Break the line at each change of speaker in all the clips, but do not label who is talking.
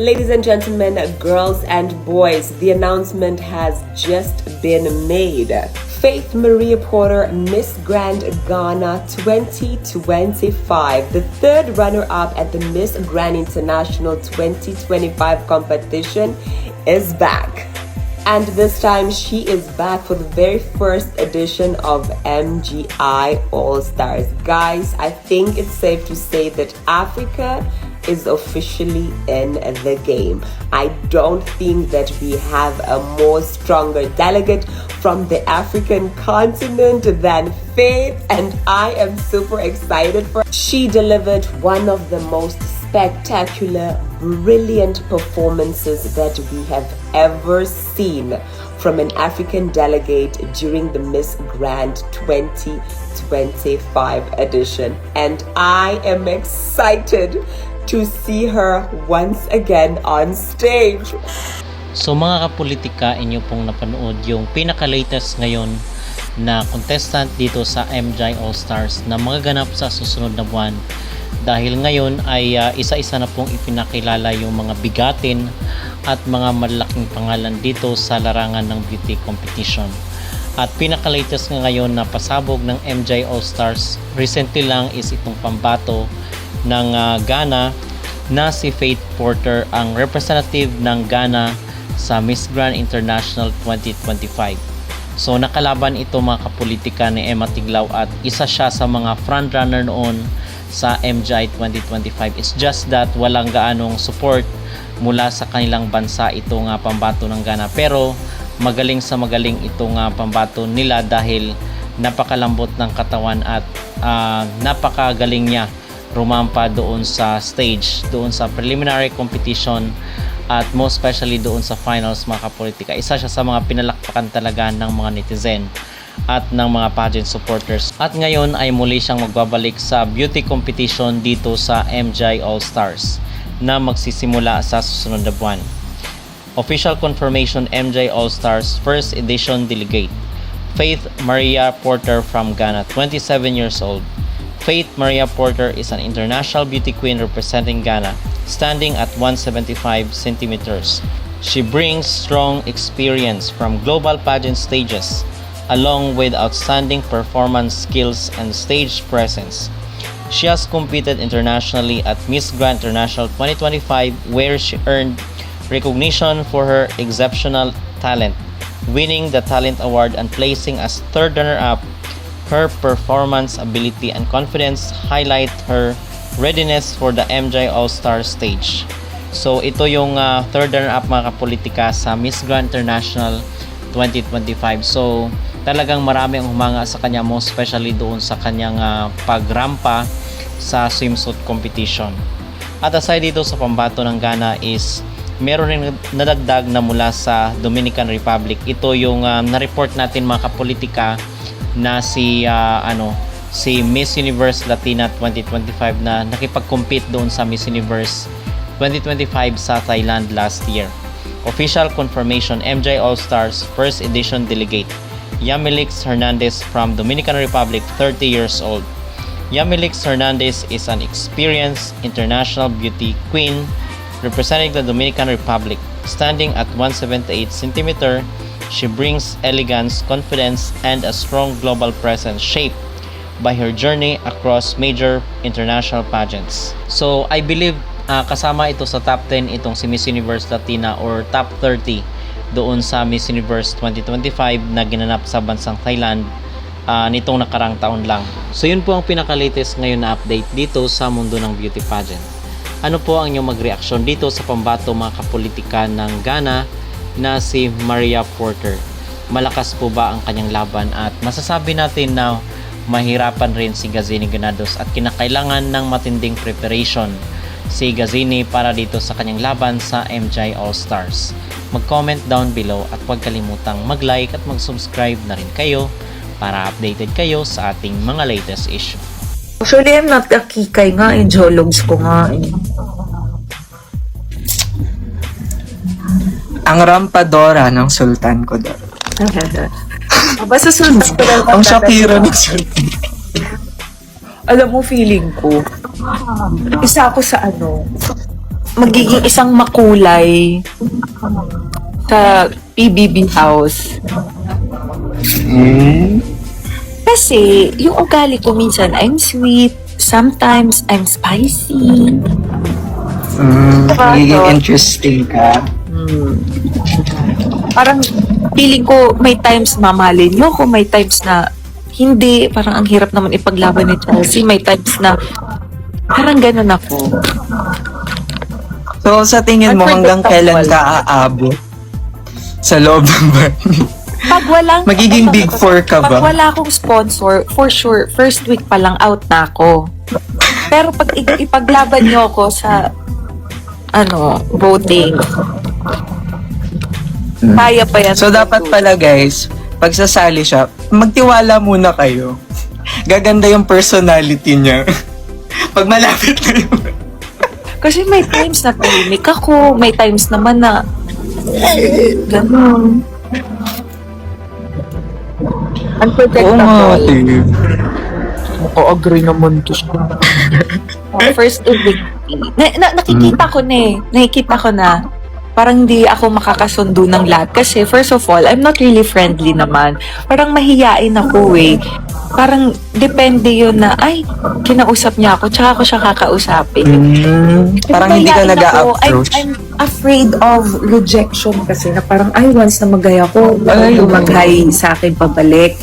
Ladies and gentlemen, girls and boys, the announcement has just been made. Faith Maria Porter, Miss Grand Ghana 2025, the third runner-up at the Miss Grand International 2025 competition, is back. And this time, she is back for the very first edition of MGI All-Stars. Guys, I think it's safe to say that Africa is officially in the game. I don't think that we have a more stronger delegate from the African continent than Faith, and I am super excited for her. She delivered one of the most spectacular, brilliant performances that we have ever seen from an African delegate during the Miss Grand 2025 edition. And I am excited to see her once again on stage.
So mga kapolitika, inyo pong napanood yung pinaka-latest ngayon na contestant dito sa MGI All-Stars na magaganap sa susunod na buwan. Dahil ngayon ay isa-isa na pong ipinakilala yung mga bigatin at mga malaking pangalan dito sa larangan ng beauty competition. At pinaka-latest nga ngayon na pasabog ng MGI All-Stars recently lang is itong pambato ng Ghana na si Faith Porter, ang representative ng Ghana sa Miss Grand International 2025. So nakalaban ito mga kapolitika ni Emma Tiglao at isa siya sa mga frontrunner noon sa MGI 2025. It's just that walang gaanong support mula sa kanilang bansa itong pambato ng Ghana. Pero magaling sa magaling itong pambato nila dahil napakalambot ng katawan at napakagaling niya rumampa doon sa stage, doon sa preliminary competition at most especially doon sa finals mga kapolitika. Isa siya sa mga pinalakpakan talaga ng mga netizen at ng mga pageant supporters. At ngayon ay muli siyang magbabalik sa beauty competition dito sa MGI All-Stars na magsisimula sa susunod na buwan. Official confirmation: MGI All-Stars First Edition Delegate Faith Maria Porter from Ghana, 27 years old. Faith Maria Porter is an international beauty queen representing Ghana, standing at 175 centimeters. She brings strong experience from global pageant stages, along with outstanding performance skills and stage presence. She has competed internationally at Miss Grand International 2025, where she earned recognition for her exceptional talent, winning the Talent Award and placing as third runner-up. Her performance, ability, and confidence highlight her readiness for the MGI All-Star stage. So ito yung third runner-up mga kapolitika sa Miss Grand International 2025. So talagang marami ang humanga sa kanya, most especially doon sa kanyang pagrampa sa swimsuit competition. At aside dito sa pambato ng Ghana is meron rin nadagdag na mula sa Dominican Republic. Ito yung na-report natin mga kapolitika na si Miss Universe Latina 2025 na nakipag-compete doon sa Miss Universe 2025 sa Thailand last year. Official confirmation: MGI All-Stars First Edition Delegate Yamilix Hernandez from Dominican Republic, 30 years old. Yamilix Hernandez is an experienced international beauty queen representing the Dominican Republic. Standing at 178 cm, she brings elegance, confidence, and a strong global presence shaped by her journey across major international pageants. So, I believe kasama ito sa top 10 itong si Miss Universe Latina or top 30 doon sa Miss Universe 2025 na ginanap sa bansang Thailand nitong nakarang taon lang. So, yun po ang pinaka-latest ngayon na update dito sa mundo ng beauty pageant. Ano po ang inyong mag-reaction dito sa pambato mga kapolitika ng Ghana na si Maria Porter? Malakas po ba ang kanyang laban at masasabi natin na mahirapan rin si Gazini Granados at kinakailangan ng matinding preparation si Gazini para dito sa kanyang laban sa MGI All-Stars? Mag-comment down below at huwag kalimutang mag-like at mag-subscribe na rin kayo para updated kayo sa ating mga latest issue.
Actually, I'm not a kikay nga, jologs ko nga.
Ang rampadora ng sultan ko daw.
Basta sunod ko lang.
Ang Shakira ng sultan.
Alam mo, feeling ko, isa ako sa magiging isang makulay sa PBB house. Kasi, yung ugali ko minsan, I'm sweet. Sometimes, I'm spicy.
Magiging interesting ka.
Parang, feeling ko, may times mamahalin niyo ko, may times na hindi. Parang ang hirap naman ipaglaban ni Chelsea. May times na, parang ganun ako.
So, sa tingin mo, hanggang kailan ka aabot sa loob ng bahay?
Pag walang,
Magiging big four ka ba?
Pag wala akong sponsor, for sure, first week pa lang out na ako. Pero pag ipaglaban niyo ako sa, voting, kaya pa yan.
So, dapat pala guys, pag sasali siya, magtiwala muna kayo. Gaganda yung personality niya. Pag malapit na yun.
Kasi may times na tahimik ako, may times naman na, ganun.
Oo nga,
Unprotectable.
Steve.
Agree naman to siya. First week, nakikita ko na eh. Nakikita ko na. Parang hindi ako makakasundo ng lahat. Kasi first of all, I'm not really friendly naman. Parang mahiyain ako eh. Parang depende yun na, ay, kinausap niya ako, tsaka ako siya kakausapin.
Parang hindi ka
Mahiyain
nag-a-approach.
I'm afraid of rejection kasi na parang, ay, once na mag-hi ako,
Ay,
mag-hi sa akin pabalik.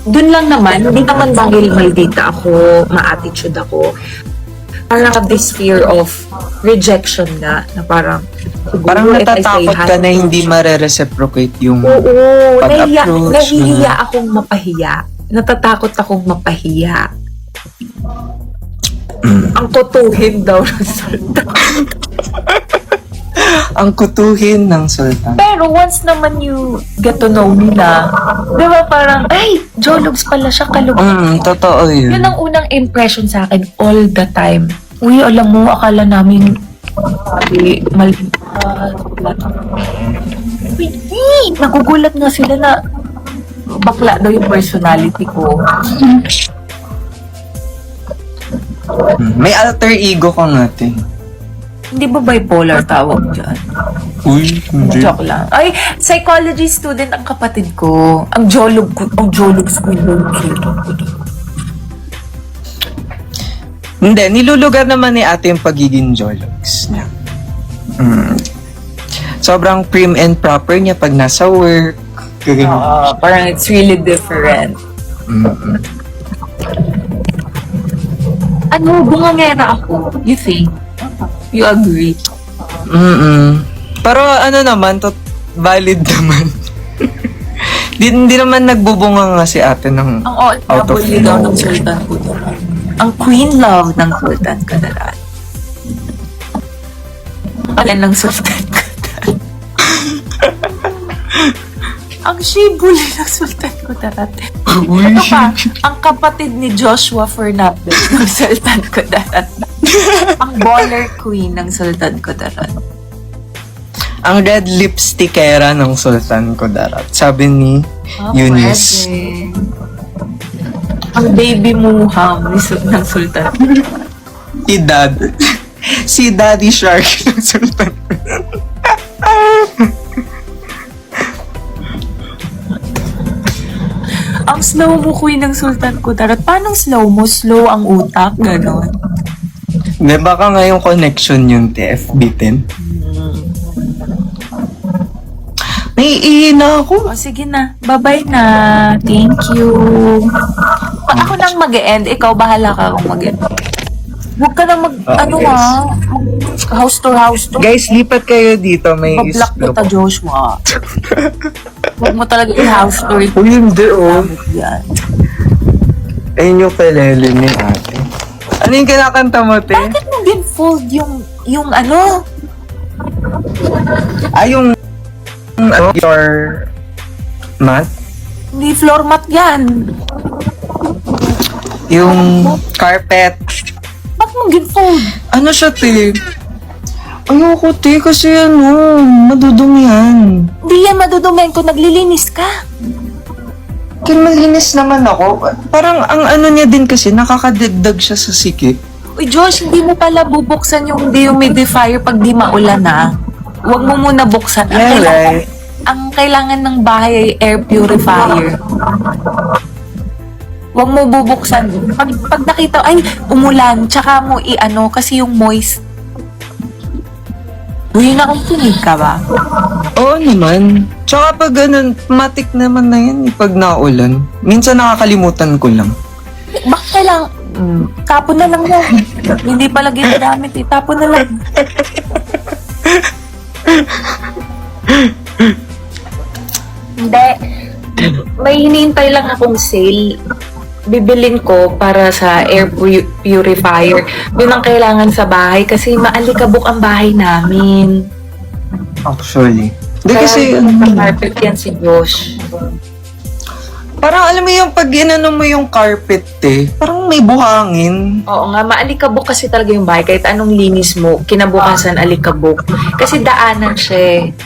Doon lang naman, hindi naman dahil may data ako, ma-attitude ako. Parang I have this fear of rejection na parang,
Parang
siguro if I say
natatakot ka
hi-
na hindi mare-reciprocate yung
Oo,
pag-approach.
nahihiya akong mapahiya. Natatakot akong mapahiya. Ang tutuhin daw ng sultan.
Ang kutuhin ng sultan.
Pero once naman you get to know me na, di ba parang, ay, Jolobs pala siya, kalugod.
Totoo yun.
Yun ang unang impression sa akin all the time. Uy, alam mo, akala namin, nagugulat nga sila na bakla daw yung personality ko.
May alter ego ka natin.
Hindi ba bipolar tawag dyan?
Uy, hindi.
Joke lang. Ay, psychology student ang kapatid ko. Ang jologs ko yun.
Hindi, nilulugar naman ni ate yung pagiging jologs niya. Sobrang prim and proper niya pag nasa work.
Parang it's really different. Ano, bungangera ako. You think? You agree?
Pero ano naman, valid naman. Hindi naman nagbubunga nga si ate ng
Ang
out of
OFW daw ng
nowhere.
Sultan Kudarat. Ang queen love ng Sultan Kudarat. Alin ng Sultan Kudarat. Ang shibuli ng Sultan Kudarat. Ano pa? Ang kapatid ni Joshua Fernandez ng Sultan Kudarat. Ang baller queen ng Sultan Kudarat.
Ang red lipstickera ng Sultan Kudarat. Sabi ni Eunice.
Pwede. Ang baby muham ng Sultan.
Si Dad. Si Daddy Shark ng Sultan.
Ang slow mo queen ng Sultan Kudarat. Paano slow mo? Slow ang utak? Ganon.
Di baka nga yung connection yung TFB10. Naiihi na ako.
O sige na. Bye-bye na. Thank you. Pag ako nang mag-e-end, ikaw bahala ka kung mag-e-end. Huwag ka nang house to house to.
Guys, lipat kayo dito. May
Mablock
islo
kita,
po.
Joshua. Huwag mo talaga i-house to.
Uy, hindi oh.
Yan.
Ayun yung pelele ni ate. Ano yung kinakanta mo, te?
Bakit mo bin-fold yung ano?
Yung your mat?
Hindi floor mat yan.
Yung carpet.
Bakit mo bin-fold?
Ano siya, te? Ayoko, te, kasi madudumi yan.
Hindi yan madudumen kung naglilinis ka.
Kaya malinis naman ako. Parang ang ano niya din kasi, nakakadagdag siya sa sikip.
Uy, Josh, hindi mo pala bubuksan yung dehumidifier pag di maulan na. Huwag mo muna buksan.
Yeah, right.
Ang kailangan ng bahay ay air purifier. Huwag mo bubuksan. Pag nakita, ay, umulan, tsaka mo i-ano, kasi yung moist. Uy, nakikinig ka ba?
Oo naman. Tsaka pag ganun, matik naman na yan pag naulan. Minsan nakakalimutan ko lang.
Bakit kailangan? Tapon na lang yan. Hindi pala ginagamit eh. Tapon na lang. Hindi. May hinihintay lang akong sale. Bibilin ko para sa air purifier. Yun ang kailangan sa bahay kasi maalikabok ang bahay namin.
Actually. Hindi
Kaya
kasi,
carpet yan si Josh.
parang alam mo yung pag inano mo yung carpet parang may buhangin.
Oo nga, maalikabok kasi talaga yung bahay. Kahit anong linis mo, kinabukasan alikabok. Kasi daanan siya eh.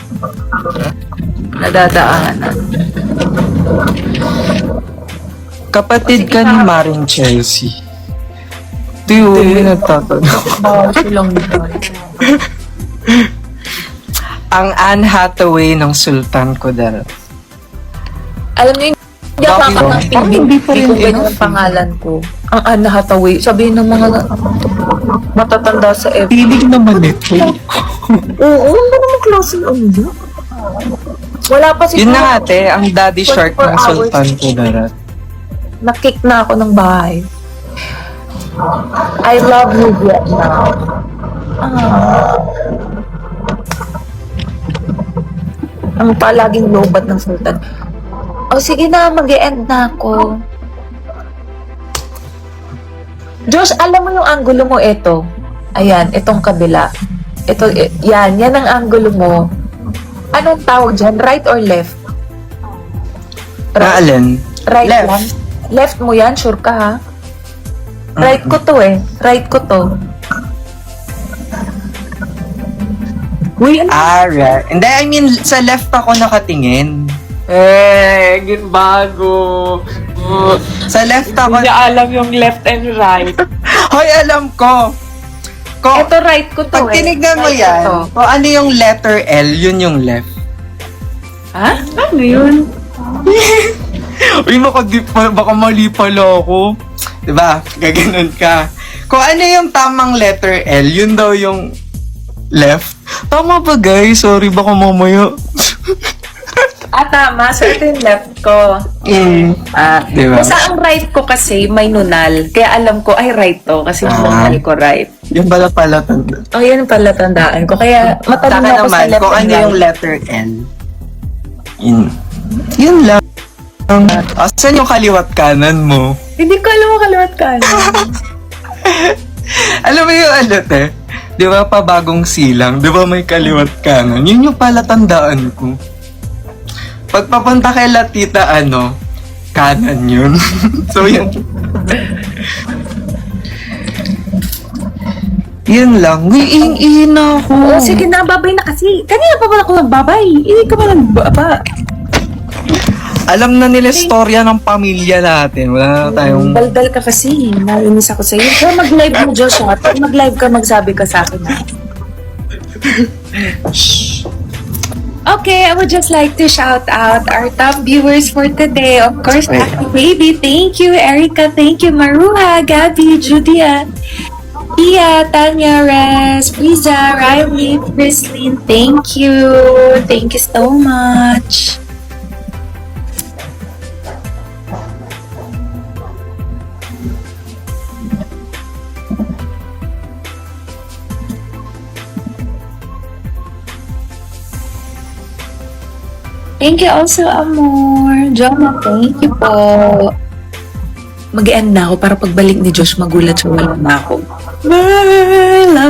Nadadaanan.
Kapatid ka ni Maring Chelsea. Ito yun, may nagtatanong.
Bawal silang
Ang Anne Hathaway ng Sultan Kudarat.
Alam niyo, hindi ako
Bakit?
kakang
Parang hindi pa rin
ko ganyan
enough.
ang pangalan ko. Ang Anne Hathaway. Sabihin ng mga matatanda sa F.
Pilig naman ito.
Oo, ano naman klase ang yun? Wala pa
Yun
siguro.
na ate, ang daddy shark
24
ng Sultan Kudarat.
Nakick na ako ng bahay. I love you, Vietnam. Ang palaging lobat ng Sultan. O sige na, mag-e-end na ako. Josh, alam mo yung angulo mo ito. Ayan, itong kabila. Ito, yan ang angulo mo. Anong tawag dyan? Right or left?
Na alin?
Right
Left.
lang? Left mo yan? Sure ka ha? Right ko to eh. Right ko to. Uy, ano?
Right. Hindi, I mean, sa left ako nakatingin.
Bago.
Sa left ako.
alam yung left and right.
Hoy, alam ko.
Ito right ko to
Pag tinignan mo
Right
yan,
ko to.
kung ano yung letter L, yun yung left.
Ha? Ano yun?
Uy, baka mali pala ako. Diba? Gaganon ka. Kung ano yung tamang letter L, yun daw yung left. Tama ba guys? Sorry, baka mamaya.
Tama. So, ito yung left ko.
Diba?
Basta ang right ko kasi may nunal. Kaya alam ko, ay right to. Kasi nunal ko right.
Yung pala tanda.
Oh, yan pala tandaan ko. Kaya matanong
Saka
ako sa
naman,
left
kung
and
ano
right.
yung letter L. Yun lang. Saan yung kaliwat kanan mo?
Hindi ko alam ang kaliwat kanan.
Alam mo yung ano, te? Di ba pa bagong silang? Di ba may kaliwat kanan? Yun yung pala tandaan ko. Pag papunta kay Latita, kanan yun. So, yun. Yun lang. Uy, iing na ako.
Oo, sige na, babay na kasi. Kanina pa pala ako nagbabay. Hindi ka pa nagbaba.
Alam na nila storya ng pamilya natin. Wala na tayong...
Daldal ka kasi. Nainis ako sa'yo. Kaya mag-live mo, Joshua. Pag mag-live ka, magsabi ka sa akin. Okay, I would just like to shout out our top viewers for today. Of course, Aki Baby, thank you. Erica, thank you. Maruha, Gabby, Judia, Iya, Tanya, Res, Riza, Riley, Chrislyn, thank you. Thank you so much. Thank you also, Amor. Joma, thank you po. Mag-end na ako para pagbalik ni Josh, magulat siya, wala na ako. Bye! Love